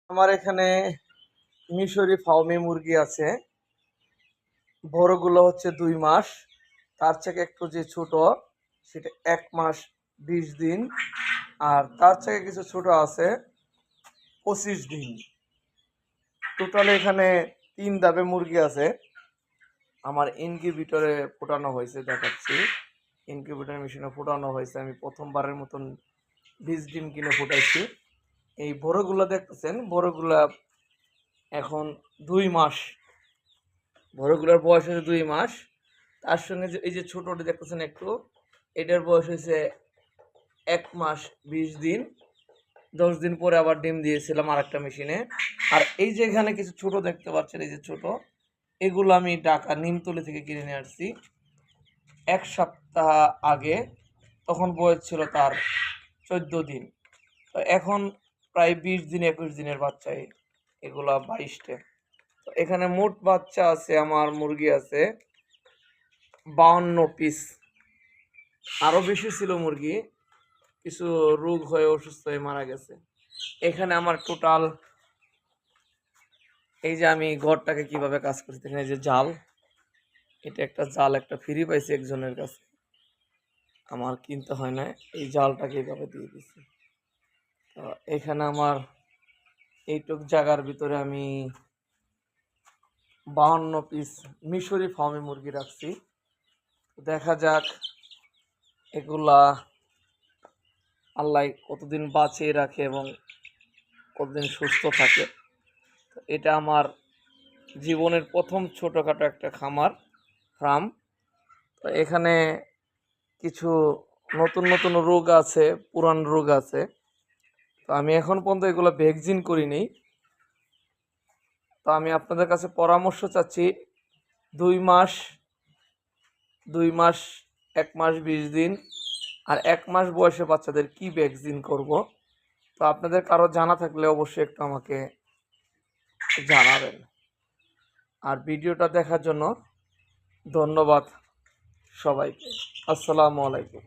আমার এখানে মিশরি ফার্মে মুরগি আছে। বড়গুলো হচ্ছে 2 মাস, তার থেকে একটু যে ছোট সেটা 1 মাস 20 দিন, আর তার থেকে কিছু ছোট আছে 25 দিন। টোটাল এখানে 3 ধাপে মুরগি আছে। আমার ইনকিউবেটরে ফোটানো হয়েছে, দেখাচ্ছি। ইনকিউবেটর মেশিনে ফোটানো হয়েছে। আমি প্রথমবারের মতন 20 ডিম কিনে ফুটাইছি। এই বড়গুলা দেখতেছেন, বড়গুলা এখন 2 মাস। বড়গুলোর বয়স হয়েছে 2 মাস। তার সঙ্গে যে এই যে ছোটটি দেখতেছেন একটু, এটার বয়স হয়েছে 1 মাস 20 দিন। 10 দিন পরে আবার ডিম দিয়েছিলাম আর একটা মেশিনে। আর এই যে এখানে কিছু ছোট দেখতে পাচ্ছেন, এই যে ছোট, এগুলো আমি ঢাকা নিমতলি থেকে কিনে নিয়ে আসছি 1 সপ্তাহ আগে। তখন বয়স ছিল তার 14 দিন। তো এখন প্রায় 20 দিন 21 দিনের বাচ্চা এগুলা 22টে। তো এখানে মোট বাচ্চা আছে, আমার মুরগি আছে 52 পিস। আরো বেশি ছিল মুরগি, কিছু রোগ হয়ে অসুস্থ হয়ে মারা গেছে। এখানে আমার টোটাল, এই যে আমি ঘরটাকে কিভাবে কাজ করছি দেখেন, এই যে জাল, এটা একটা জাল, একটা ফ্রি পাইছি একজনের কাছে, আমার কিনতে হয় না। এই জালটাকে এইভাবে দিয়ে দিছি। তো এখানে আমার এইটুক জায়গার ভিতরে আমি 52 পিস মিশরি ফার্মে মুরগি রাখছি। দেখা যাক এগুলা আল্লাহ কতদিন বাঁচিয়ে রাখে এবং কতদিন সুস্থ থাকে। তো এটা আমার জীবনের প্রথম ছোটোখাটো একটা খামার, ফার্ম। তো এখানে কিছু নতুন নতুন রোগ আছে, পুরান রোগ আছে। তো আমি এখন পর্যন্ত এগুলো ভ্যাকসিন করিনি। তো আমি আপনাদের কাছে পরামর্শ চাচ্ছি, 2 মাস, 2 মাস, 1 মাস 20 দিন আর 1 মাস বয়সে বাচ্চাদের কি ভ্যাকসিন করব। তো আপনাদের কারো জানা থাকলে অবশ্যই একটু আমাকে জানাবেন। আর ভিডিওটা দেখার জন্য ধন্যবাদ সবাইকে। আসসালামু আলাইকুম।